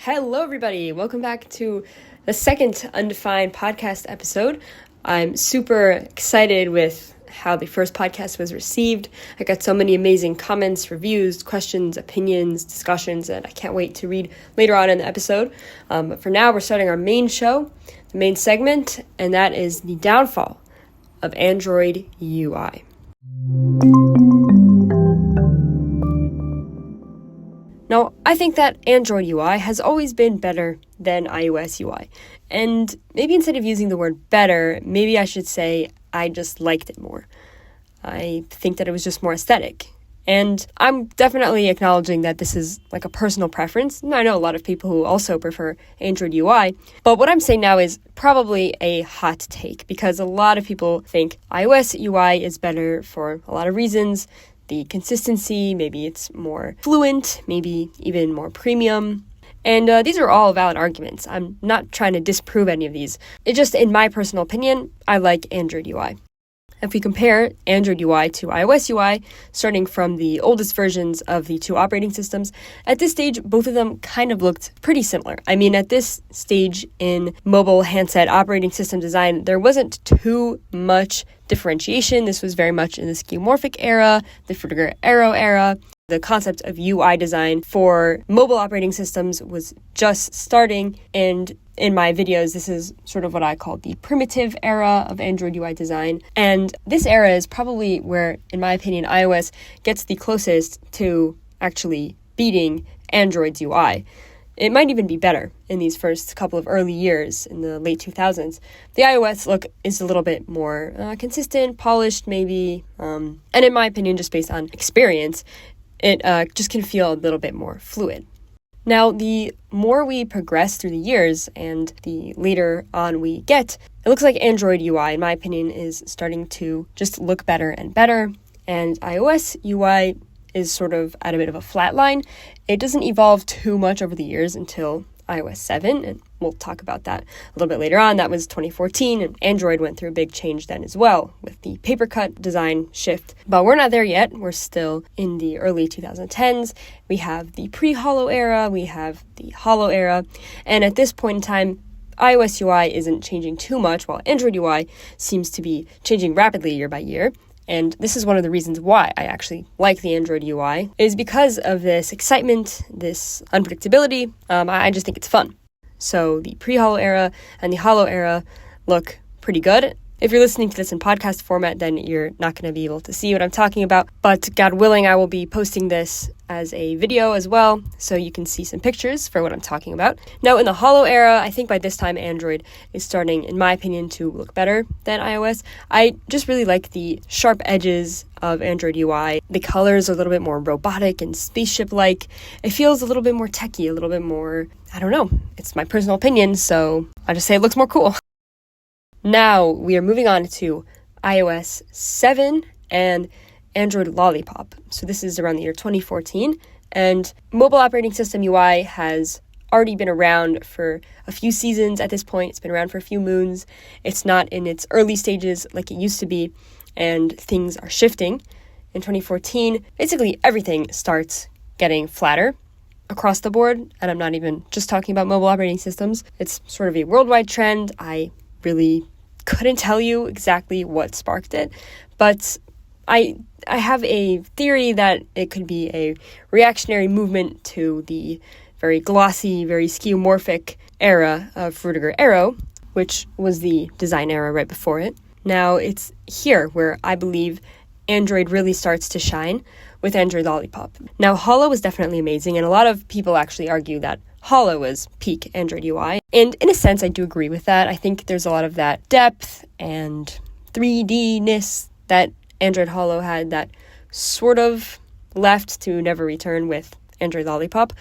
Hello, everybody. Welcome back to the second Undefined podcast episode. I'm super excited with how the first podcast was received. I got so many amazing comments, reviews, questions, opinions, discussions that I can't wait to read later on in the episode. But for now, we're starting our main show, the main segment, and that is the downfall of Android UI. Now, I think that Android UI has always been better than iOS UI. And maybe instead of using the word better, maybe I should say I just liked it more. I think that it was just more aesthetic. And I'm definitely acknowledging that this is like a personal preference. And I know a lot of people who also prefer Android UI. But what I'm saying now is probably a hot take because a lot of people think iOS UI is better for a lot of reasons. The consistency, maybe it's more fluent, maybe even more premium. And these are all valid arguments. I'm not trying to disprove any of these. It's just, in my personal opinion, I like Android UI. If we compare Android UI to iOS UI, starting from the oldest versions of the two operating systems, at this stage, both of them kind of looked pretty similar. I mean, at this stage in mobile handset operating system design, there wasn't too much differentiation. This was very much in the skeuomorphic era, the Frutiger Arrow era. The concept of UI design for mobile operating systems was just starting, and in my videos, this is sort of what I call the primitive era of Android UI design. And this era is probably where, in my opinion, iOS gets the closest to actually beating Android's UI. It might even be better in these first couple of early years in the late 2000s. The iOS look is a little bit more consistent, polished maybe, and in my opinion, just based on experience, it just can feel a little bit more fluid. Now, the more we progress through the years and the later on we get, it looks like Android UI, in my opinion, is starting to just look better and better. And iOS UI is sort of at a bit of a flat line. It doesn't evolve too much over the years until iOS 7, and we'll talk about that a little bit later on. That was 2014, and Android went through a big change then as well with the paper-cut design shift. But we're not there yet. We're still in the early 2010s. We have the pre-Holo era, we have the Holo era, and at this point in time, iOS UI isn't changing too much, while Android UI seems to be changing rapidly year by year. And this is one of the reasons why I actually like the Android UI, is because of this excitement, this unpredictability. I just think it's fun. So the pre-Holo era and the Holo era look pretty good. If you're listening to this in podcast format, then you're not going to be able to see what I'm talking about. But God willing, I will be posting this as a video as well, so you can see some pictures for what I'm talking about. Now, in the Holo era, I think by this time Android is starting, in my opinion, to look better than iOS. I just really like the sharp edges of Android UI. The colors are a little bit more robotic and spaceship-like. It feels a little bit more techy, a little bit more, I don't know. It's my personal opinion, so I just say it looks more cool. Now, we are moving on to iOS 7 and Android Lollipop. So this is around the year 2014, and mobile operating system UI has already been around for a few seasons at this point. It's been around for a few moons. It's not in its early stages like it used to be, and things are shifting. In 2014, basically everything starts getting flatter across the board, and I'm not even just talking about mobile operating systems. It's sort of a worldwide trend. I really couldn't tell you exactly what sparked it, but I have a theory that it could be a reactionary movement to the very glossy, very skeuomorphic era of Frutiger Arrow, which was the design era right before it. Now it's here where I believe Android really starts to shine with Android Lollipop. Now, Holo was definitely amazing, and a lot of people actually argue that Holo was peak Android UI. And in a sense, I do agree with that. I think there's a lot of that depth and 3D-ness that Android Holo had that sort of left to never return with Android Lollipop.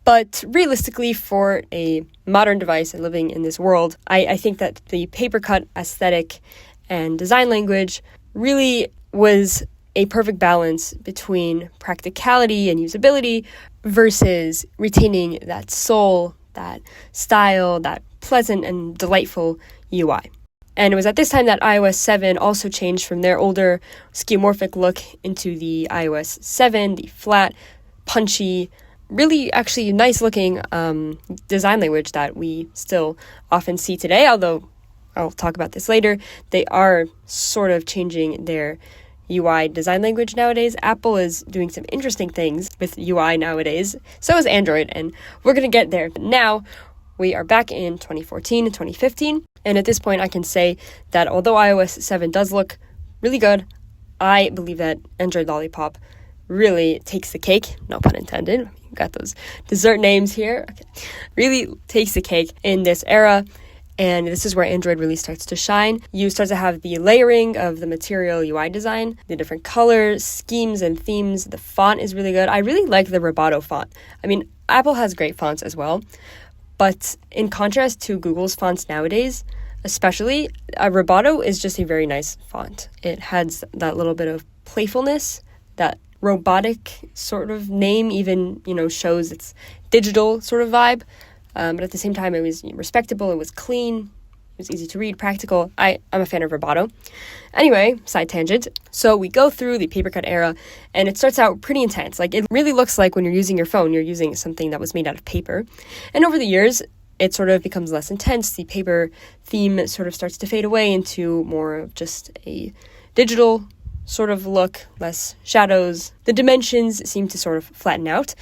But realistically, for a modern device and living in this world, I think that the paper-cut aesthetic and design language really was a perfect balance between practicality and usability versus retaining that soul, that style, that pleasant and delightful UI. And it was at this time that iOS 7 also changed from their older skeuomorphic look into the iOS 7, the flat, punchy, really actually nice looking design language that we still often see today, although I'll talk about this later. They are sort of changing their UI design language nowadays. Apple is doing some interesting things with UI nowadays. So is Android, and we're going to get there. Now, we are back in 2014 and 2015, and at this point I can say that although iOS 7 does look really good, I believe that Android Lollipop really takes the cake, no pun intended. Got those dessert names here. Okay. Really takes the cake in this era. And this is where Android really starts to shine. You start to have the layering of the Material UI design, the different colors, schemes, and themes. The font is really good. I really like the Roboto font. I mean, Apple has great fonts as well. But in contrast to Google's fonts nowadays, especially, Roboto is just a very nice font. It has that little bit of playfulness, that robotic sort of name even, shows its digital sort of vibe. But at the same time, it was respectable, it was clean, it was easy to read, practical. I'm a fan of Roboto. Anyway, side tangent. So we go through the papercut era, and it starts out pretty intense. Like, it really looks like when you're using your phone, you're using something that was made out of paper. And over the years, it sort of becomes less intense. The paper theme sort of starts to fade away into more of just a digital sort of look, less shadows. The dimensions seem to sort of flatten out.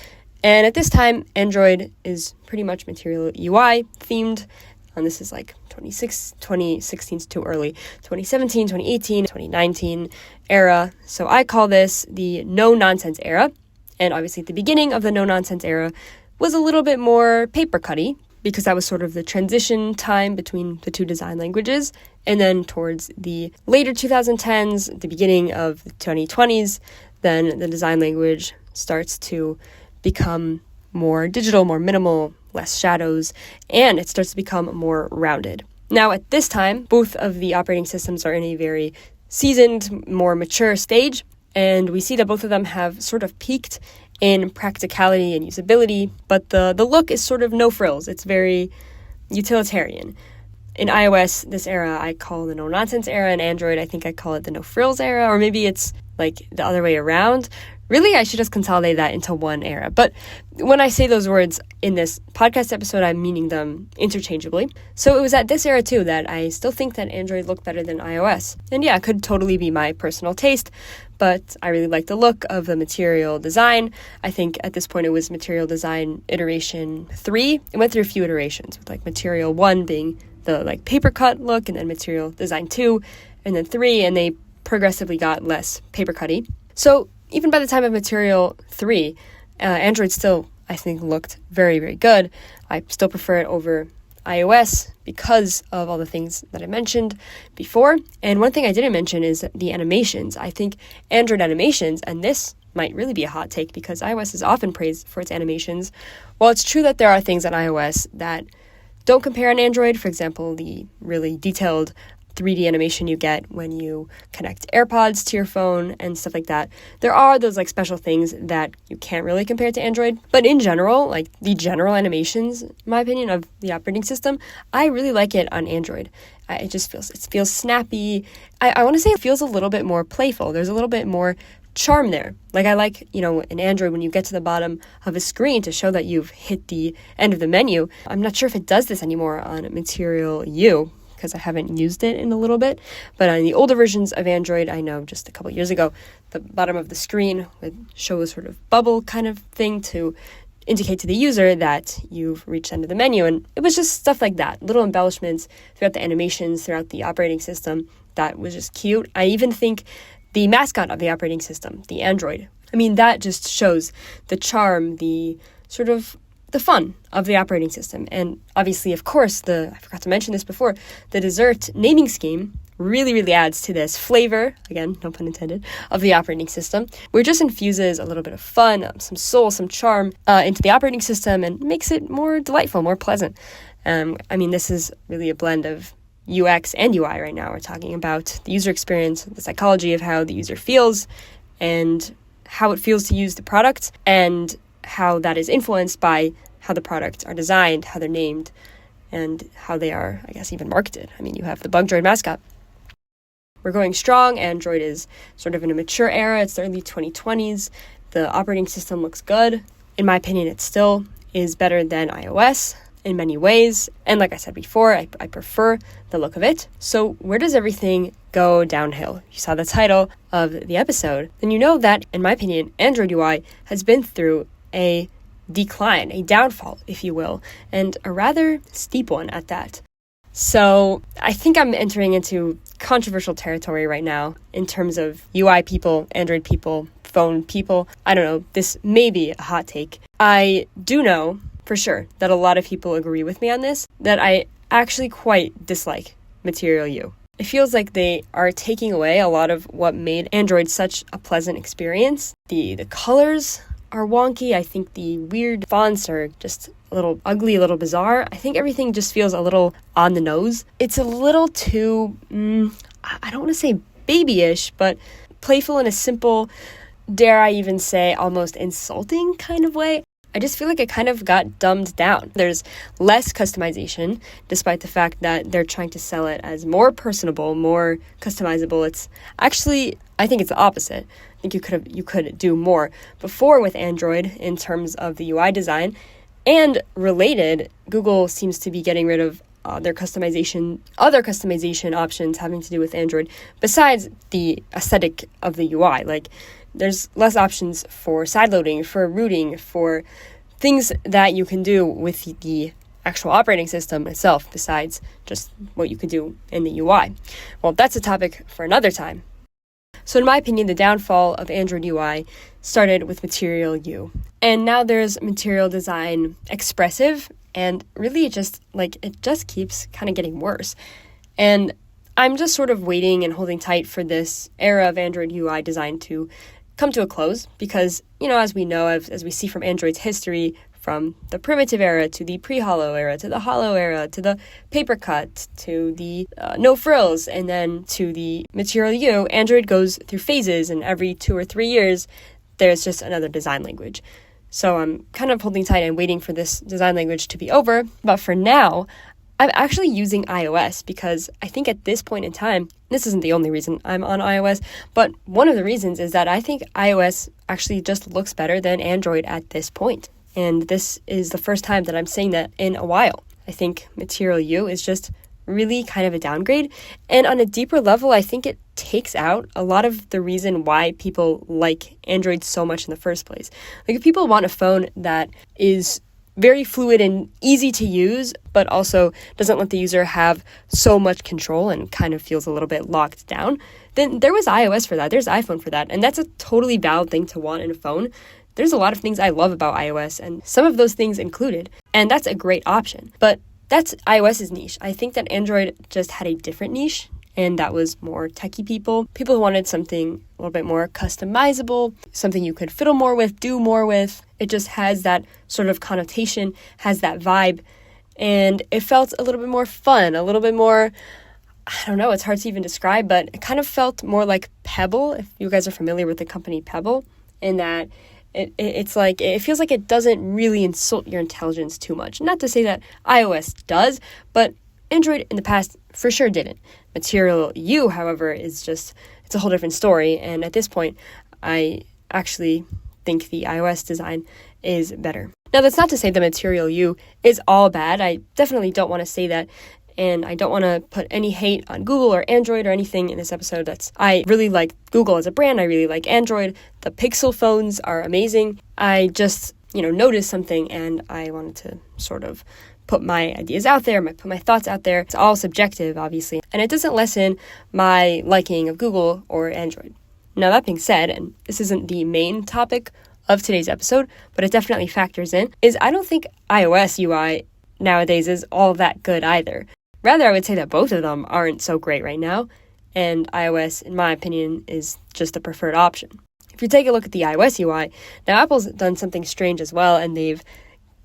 And at this time, Android is pretty much Material UI themed. And this is like 2016 is too early. 2017, 2018, 2019 era. So I call this the no-nonsense era. And obviously the beginning of the no-nonsense era was a little bit more paper-cutty, because that was sort of the transition time between the two design languages. And then towards the later 2010s, the beginning of the 2020s, then the design language starts to become more digital, more minimal, less shadows, and it starts to become more rounded. Now, at this time, both of the operating systems are in a very seasoned, more mature stage, and we see that both of them have sort of peaked in practicality and usability, but the look is sort of no frills. It's very utilitarian. In iOS, this era I call the no-nonsense era. In Android, I think I call it the no-frills era, or maybe it's like the other way around. Really, I should just consolidate that into one era. But when I say those words in this podcast episode, I'm meaning them interchangeably. So it was at this era, too, that I still think that Android looked better than iOS. And yeah, it could totally be my personal taste, but I really like the look of the Material design. I think at this point it was Material design iteration 3. It went through a few iterations, with like Material 1 being the like paper cut look, and then Material design 2, and then 3, and they progressively got less paper cutty. So even by the time of Material 3, Android still, I think, looked very, very good. I still prefer it over iOS because of all the things that I mentioned before. And one thing I didn't mention is the animations. I think Android animations, and this might really be a hot take because iOS is often praised for its animations. While it's true that there are things on iOS that don't compare on Android, for example, the really detailed 3D animation you get when you connect AirPods to your phone and stuff like that. There are those like special things that you can't really compare to Android. But in general, like the general animations, in my opinion, of the operating system, I really like it on Android. It feels snappy. I want to say it feels a little bit more playful. There's a little bit more charm there. Like I like, in Android when you get to the bottom of a screen to show that you've hit the end of the menu. I'm not sure if it does this anymore on Material U, because I haven't used it in a little bit. But on the older versions of Android, I know just a couple years ago, the bottom of the screen would show a sort of bubble kind of thing to indicate to the user that you've reached the end of the menu. And it was just stuff like that, little embellishments throughout the animations, throughout the operating system that was just cute. I even think the mascot of the operating system, the Android, that just shows the charm, the sort of the fun of the operating system. And obviously, of course, I forgot to mention this before, the dessert naming scheme really, really adds to this flavor, again, no pun intended, of the operating system, where it just infuses a little bit of fun, some soul, some charm into the operating system and makes it more delightful, more pleasant. This is really a blend of UX and UI right now. We're talking about the user experience, the psychology of how the user feels, and how it feels to use the product, and how that is influenced by how the products are designed, how they're named, and how they are, I guess, even marketed. You have the Bugdroid mascot. We're going strong. Android is sort of in a mature era. It's the early 2020s. The operating system looks good. in my opinion, it still is better than iOS in many ways. And like I said before, I prefer the look of it. So where does everything go downhill? You saw the title of the episode. Then you know that, in my opinion, Android UI has been through a decline, a downfall, if you will, and a rather steep one at that. So I think I'm entering into controversial territory right now in terms of UI people, Android people, phone people. I don't know, this may be a hot take. I do know for sure that a lot of people agree with me on this, that I actually quite dislike Material You. It feels like they are taking away a lot of what made Android such a pleasant experience. The colors are wonky. I think the weird fonts are just a little ugly, a little bizarre. I think everything just feels a little on the nose. It's a little too, I don't want to say babyish, but playful in a simple, dare I even say, almost insulting kind of way. I just feel like it kind of got dumbed down. There's less customization, despite the fact that they're trying to sell it as more personable, more customizable. It's actually, I think it's the opposite. I think you could do more. Before with Android in terms of the UI design, and related, Google seems to be getting rid of other customization options having to do with Android, besides the aesthetic of the UI. Like, there's less options for sideloading, for rooting, for things that you can do with the actual operating system itself, besides just what you could do in the UI. Well, that's a topic for another time. So in my opinion, the downfall of Android UI started with Material You. And now there's Material Design Expressive, and really it just keeps kind of getting worse. And I'm just sort of waiting and holding tight for this era of Android UI design to come to a close, because, as we know, as we see from Android's history, from the primitive era to the pre-holo era to the holo era to the paper cut to the no frills, and then to the Material You, Android goes through phases, and every 2 or 3 years there's just another design language. So I'm kind of holding tight and waiting for this design language to be over. But for now, I'm actually using iOS because I think at this point in time, this isn't the only reason I'm on iOS, but one of the reasons is that I think iOS actually just looks better than Android at this point. And this is the first time that I'm saying that in a while. I think Material You is just really kind of a downgrade. And on a deeper level, I think it takes out a lot of the reason why people like Android so much in the first place. Like, if people want a phone that is very fluid and easy to use, but also doesn't let the user have so much control and kind of feels a little bit locked down, then there was iOS for that. There's iPhone for that. And that's a totally valid thing to want in a phone. There's a lot of things I love about iOS, and some of those things included, and that's a great option. But that's iOS's niche. I think that Android just had a different niche, and that was more techie people who wanted something a little bit more customizable, something you could fiddle more with, do more with. It just has that sort of connotation, has that vibe, and it felt a little bit more fun, a little bit more, I don't know, it's hard to even describe, but it kind of felt more like Pebble, if you guys are familiar with the company Pebble, in that it's like, it feels like it doesn't really insult your intelligence too much. Not to say that iOS does, but Android in the past for sure didn't. Material You, however, it's a whole different story, and at this point, I actually think the iOS design is better. Now, that's not to say that Material You is all bad. I definitely don't want to say that, and I don't want to put any hate on Google or Android or anything in this episode. I really like Google as a brand. I really like Android. The Pixel phones are amazing. I just, noticed something, and I wanted to sort of put my ideas out there, put my thoughts out there. It's all subjective, obviously, and it doesn't lessen my liking of Google or Android. Now, that being said, and this isn't the main topic of today's episode, but it definitely factors in, is I don't think iOS UI nowadays is all that good either. Rather, I would say that both of them aren't so great right now, and iOS, in my opinion, is just the preferred option. If you take a look at the iOS UI, now Apple's done something strange as well, and they've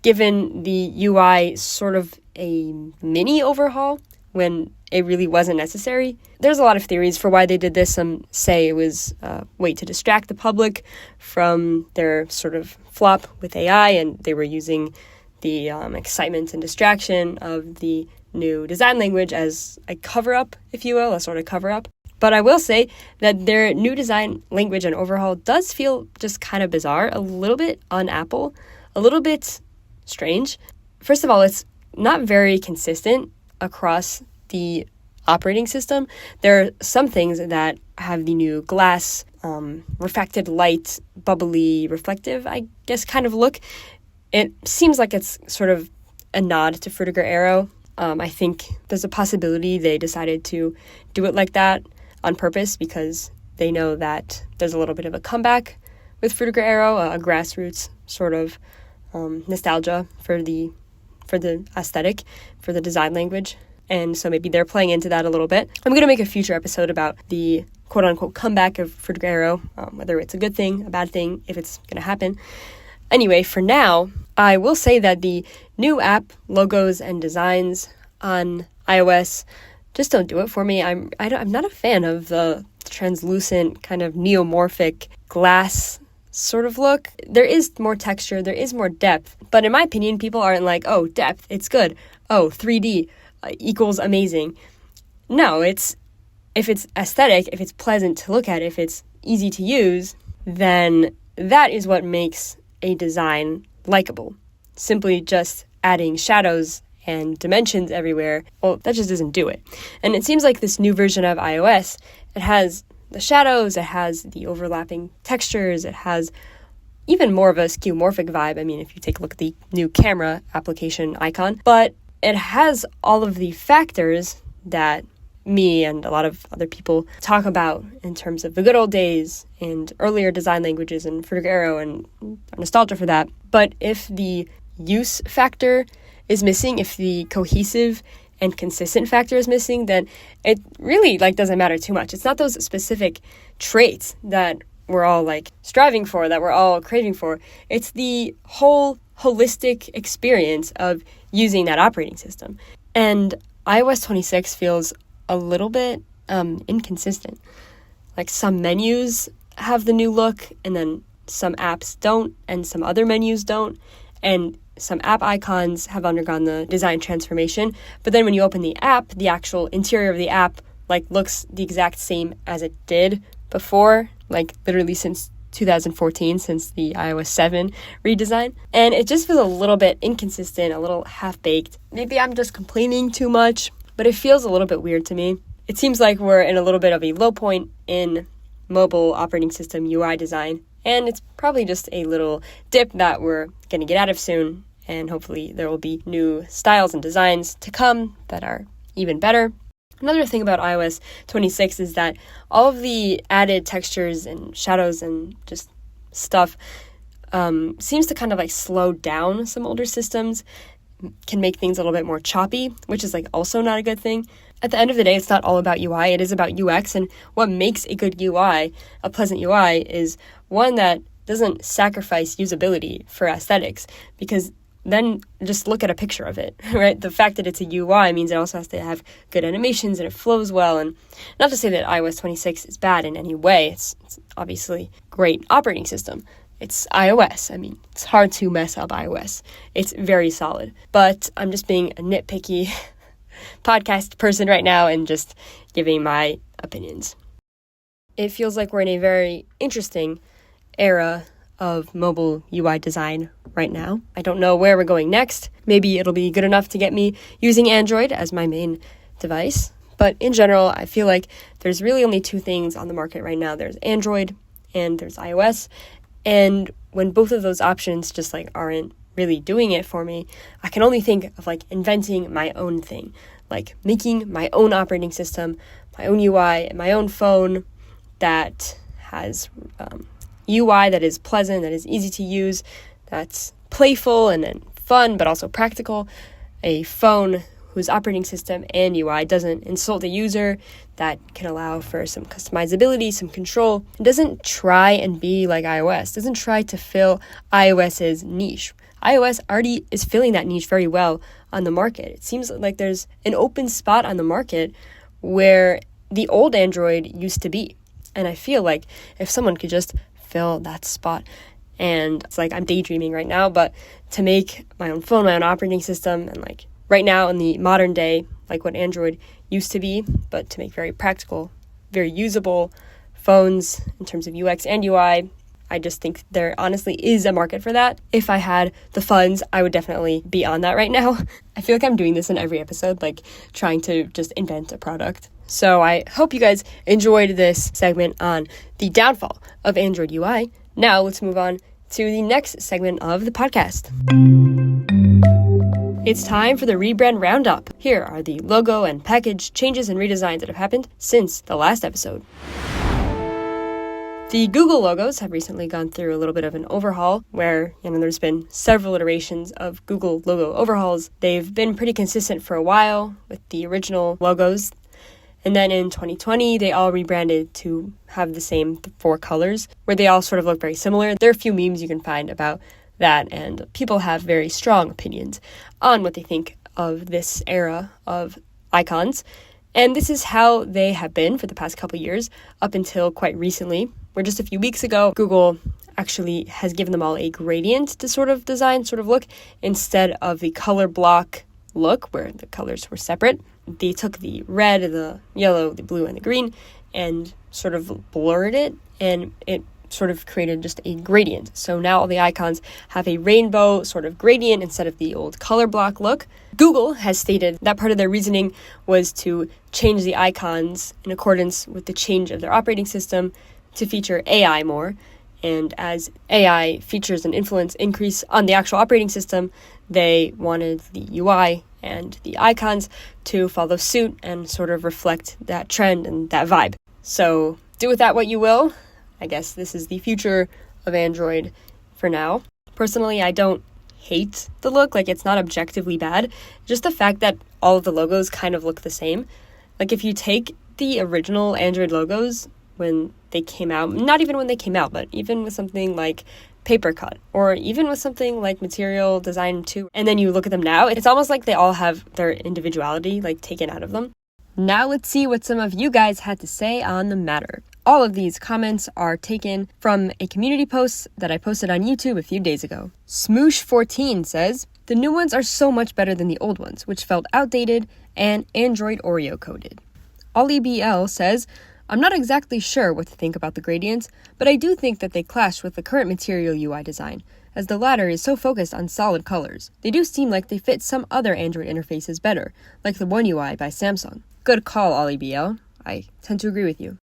given the UI sort of a mini overhaul when it really wasn't necessary. There's a lot of theories for why they did this. Some say it was a way to distract the public from their sort of flop with AI, and they were using the excitement and distraction of the new design language as a cover-up, if you will, a sort of cover-up. But I will say that their new design language and overhaul does feel just kind of bizarre, a little bit un-Apple, a little bit strange. First of all, it's not very consistent across the operating system. There are some things that have the new glass, refracted light, bubbly, reflective, I guess, kind of look. It seems like it's sort of a nod to Frutiger Aero. I think there's a possibility they decided to do it like that on purpose because they know that there's a little bit of a comeback with Frutiger Aero, a grassroots sort of nostalgia for the aesthetic, for the design language. And so maybe they're playing into that a little bit. I'm going to make a future episode about the quote-unquote comeback of Frutiger Aero, whether it's a good thing, a bad thing, if it's going to happen. Anyway, for now, I will say that the new app logos and designs on iOS just don't do it for me. I'm not a fan of the translucent kind of neomorphic glass sort of look. There is more texture, there is more depth, but in my opinion, people aren't like, oh, depth, it's good. Oh, 3D equals amazing. No, if it's aesthetic, if it's pleasant to look at, if it's easy to use, then that is what makes a design likable. Simply just adding shadows and dimensions everywhere, well, that just doesn't do it. And it seems like this new version of iOS, it has the shadows, it has the overlapping textures, it has even more of a skeuomorphic vibe. I mean, if you take a look at the new camera application icon, but it has all of the factors that me and a lot of other people talk about in terms of the good old days and earlier design languages and Frutiger Aero and nostalgia for that. But if the use factor is missing, if the cohesive and consistent factor is missing, then it really doesn't matter too much. It's not those specific traits that we're all striving for, that we're all craving for. It's the whole holistic experience of using that operating system. And iOS 26 feels a little bit inconsistent. Some menus have the new look, and then some apps don't, and some other menus don't, and some app icons have undergone the design transformation. But then when you open the app, the actual interior of the app looks the exact same as it did before, literally since 2014, since the iOS 7 redesign. And it just feels a little bit inconsistent, a little half-baked. Maybe I'm just complaining too much, but it feels a little bit weird to me. It seems like we're in a little bit of a low point in mobile operating system UI design, and it's probably just a little dip that we're going to get out of soon, and hopefully there will be new styles and designs to come that are even better. Another thing about iOS 26 is that all of the added textures and shadows and just stuff seems to kind of slow down some older systems, can make things a little bit more choppy, which is also not a good thing. At the end of the day, it's not all about UI, it is about UX, and what makes a good UI, a pleasant UI, is one that doesn't sacrifice usability for aesthetics, because then just look at a picture of it, right? The fact that it's a UI means it also has to have good animations and it flows well. And not to say that iOS 26 is bad in any way. It's obviously a great operating system. It's iOS. I mean, it's hard to mess up iOS. It's very solid. But I'm just being a nitpicky podcast person right now and just giving my opinions. It feels like we're in a very interesting era of mobile UI design right now. I don't know where we're going next. Maybe it'll be good enough to get me using Android as my main device. But in general, I feel like there's really only two things on the market right now. There's Android and there's iOS. And when both of those options just aren't really doing it for me, I can only think of inventing my own thing, making my own operating system, my own UI, my own phone that has UI that is pleasant, that is easy to use, that's playful and fun, but also practical. A phone whose operating system and UI doesn't insult the user, that can allow for some customizability, some control. It doesn't try and be like iOS, doesn't try to fill iOS's niche. iOS already is filling that niche very well on the market. It seems like there's an open spot on the market where the old Android used to be. And I feel like if someone could just fill that spot, and it's I'm daydreaming right now, but to make my own phone, my own operating system, and right now in the modern day, what Android used to be, but to make very practical, very usable phones in terms of UX and UI, I just think there honestly is a market for that. If I had the funds, I would definitely be on that right now. I feel like I'm doing this in every episode, like trying to just invent a product. So I hope you guys enjoyed this segment on the downfall of Android UI. Now let's move on to the next segment of the podcast. It's time for the rebrand roundup. Here are the logo and package changes and redesigns that have happened since the last episode. The Google logos have recently gone through a little bit of an overhaul where, there's been several iterations of Google logo overhauls. They've been pretty consistent for a while with the original logos. And then in 2020, they all rebranded to have the same 4 colors, where they all sort of look very similar. There are a few memes you can find about that, and people have very strong opinions on what they think of this era of icons. And this is how they have been for the past couple years, up until quite recently, where just a few weeks ago, Google actually has given them all a gradient to sort of design, sort of look, instead of the color block look, where the colors were separate. They took the red, the yellow, the blue, and the green and sort of blurred it, and it sort of created just a gradient. So now all the icons have a rainbow sort of gradient instead of the old color block look. Google has stated that part of their reasoning was to change the icons in accordance with the change of their operating system to feature AI more. And as AI features and influence increase on the actual operating system, they wanted the UI and the icons to follow suit and sort of reflect that trend and that vibe. So do with that what you will. I guess this is the future of Android for now. Personally, I don't hate the look. Like, it's not objectively bad. Just the fact that all of the logos kind of look the same. Like, if you take the original Android logos when they came out, not even when they came out, but even with something like Papercut, or even with something like Material Design 2, and then you look at them now, it's almost like they all have their individuality, like, taken out of them. Now let's see what some of you guys had to say on the matter. All of these comments are taken from a community post that I posted on YouTube a few days ago. Smoosh14 says, "The new ones are so much better than the old ones, which felt outdated and Android Oreo coded." Ollie BL says, "I'm not exactly sure what to think about the gradients, but I do think that they clash with the current Material UI design, as the latter is so focused on solid colors. They do seem like they fit some other Android interfaces better, like the One UI by Samsung." Good call, Ollie BL. I tend to agree with you.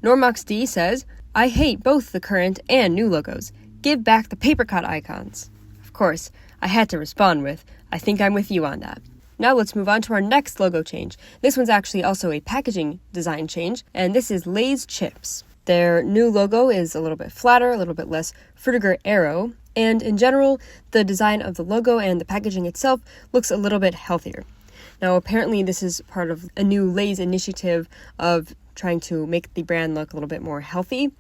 NormoxD says, "I hate both the current and new logos. Give back the Papercut icons." Of course, I had to respond with, "I think I'm with you on that." Now let's move on to our next logo change. This one's actually also a packaging design change, and this is Lay's Chips. Their new logo is a little bit flatter, a little bit less Frutiger arrow, and in general, the design of the logo and the packaging itself looks a little bit healthier. Now, apparently this is part of a new Lay's initiative of trying to make the brand look a little bit more healthy.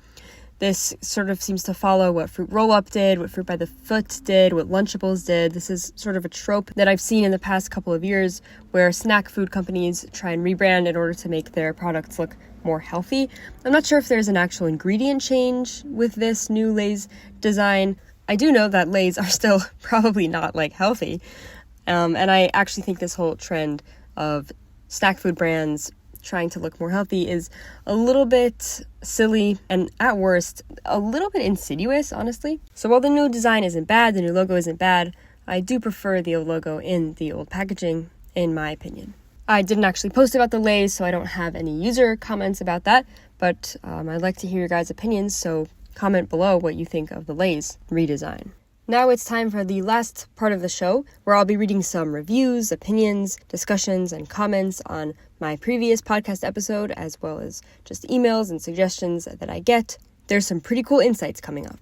This sort of seems to follow what Fruit Roll-Up did, what Fruit by the Foot did, what Lunchables did. This is sort of a trope that I've seen in the past couple of years where snack food companies try and rebrand in order to make their products look more healthy. I'm not sure if there's an actual ingredient change with this new Lay's design. I do know that Lay's are still probably not healthy. And I actually think this whole trend of snack food brands trying to look more healthy is a little bit silly and at worst a little bit insidious, honestly. So while the new design isn't bad, the new logo isn't bad, I do prefer the old logo in the old packaging, in my opinion. I didn't actually post about the Lay's, so I don't have any user comments about that, but I'd like to hear your guys' opinions, so comment below what you think of the Lay's redesign. Now it's time for the last part of the show, where I'll be reading some reviews, opinions, discussions, and comments on my previous podcast episode, as well as just emails and suggestions that I get. There's some pretty cool insights coming up.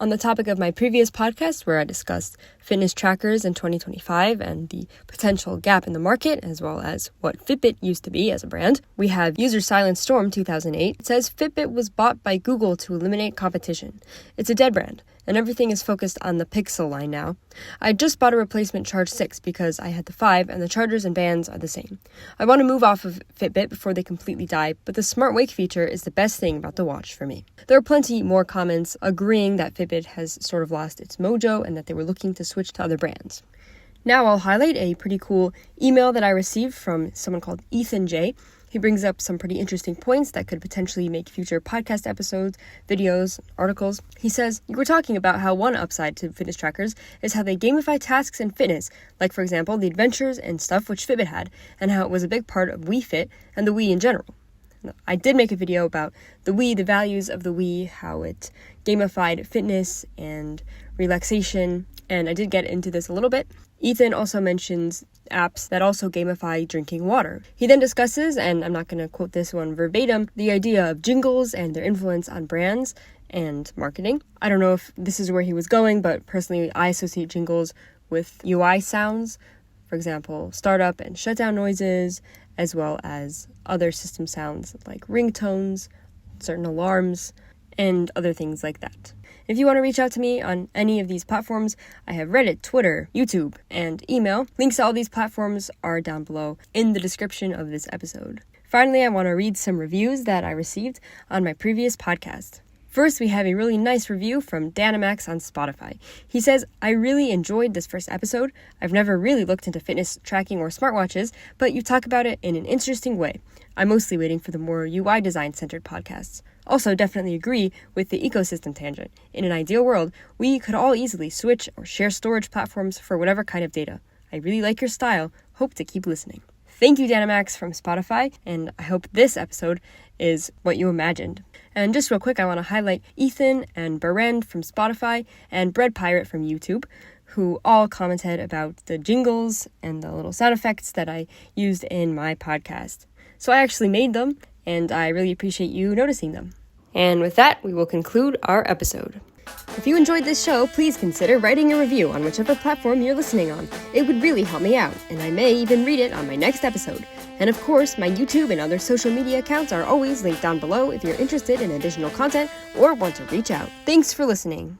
On the topic of my previous podcast, where I discussed fitness trackers in 2025 and the potential gap in the market, as well as what Fitbit used to be as a brand, we have User Silent Storm 2008. It says Fitbit was bought by Google to eliminate competition. It's a dead brand, and everything is focused on the Pixel line now. I just bought a replacement Charge 6 because I had the 5, and the chargers and bands are the same. I want to move off of Fitbit before they completely die, but the Smart Wake feature is the best thing about the watch for me. There are plenty more comments agreeing that Fitbit has sort of lost its mojo and that they were looking to switch to other brands. Now I'll highlight a pretty cool email that I received from someone called Ethan J. He brings up some pretty interesting points that could potentially make future podcast episodes, videos, articles. He says, you were talking about how one upside to fitness trackers is how they gamify tasks in fitness, like for example, the adventures and stuff which Fitbit had, and how it was a big part of Wii Fit and the Wii in general. I did make a video about the Wii, the values of the Wii, how it gamified fitness and relaxation, and I did get into this a little bit. Ethan also mentions apps that also gamify drinking water. He then discusses, and I'm not going to quote this one verbatim, the idea of jingles and their influence on brands and marketing. I don't know if this is where he was going, but personally I associate jingles with UI sounds, for example, startup and shutdown noises, as well as other system sounds like ringtones, certain alarms, and other things like that. If you want to reach out to me on any of these platforms, I have Reddit, Twitter, YouTube, and email. Links to all these platforms are down below in the description of this episode. Finally, I want to read some reviews that I received on my previous podcast. First, we have a really nice review from Dynamax on Spotify. He says, I really enjoyed this first episode. I've never really looked into fitness tracking or smartwatches, but you talk about it in an interesting way. I'm mostly waiting for the more UI design-centered podcasts. Also, definitely agree with the ecosystem tangent. In an ideal world, we could all easily switch or share storage platforms for whatever kind of data. I really like your style. Hope to keep listening. Thank you, Dynamax from Spotify, and I hope this episode is what you imagined. And just real quick, I want to highlight Ethan and Berend from Spotify and Bread Pirate from YouTube, who all commented about the jingles and the little sound effects that I used in my podcast. So I actually made them, and I really appreciate you noticing them. And with that, we will conclude our episode. If you enjoyed this show, please consider writing a review on whichever platform you're listening on. It would really help me out, and I may even read it on my next episode. And of course, my YouTube and other social media accounts are always linked down below if you're interested in additional content or want to reach out. Thanks for listening.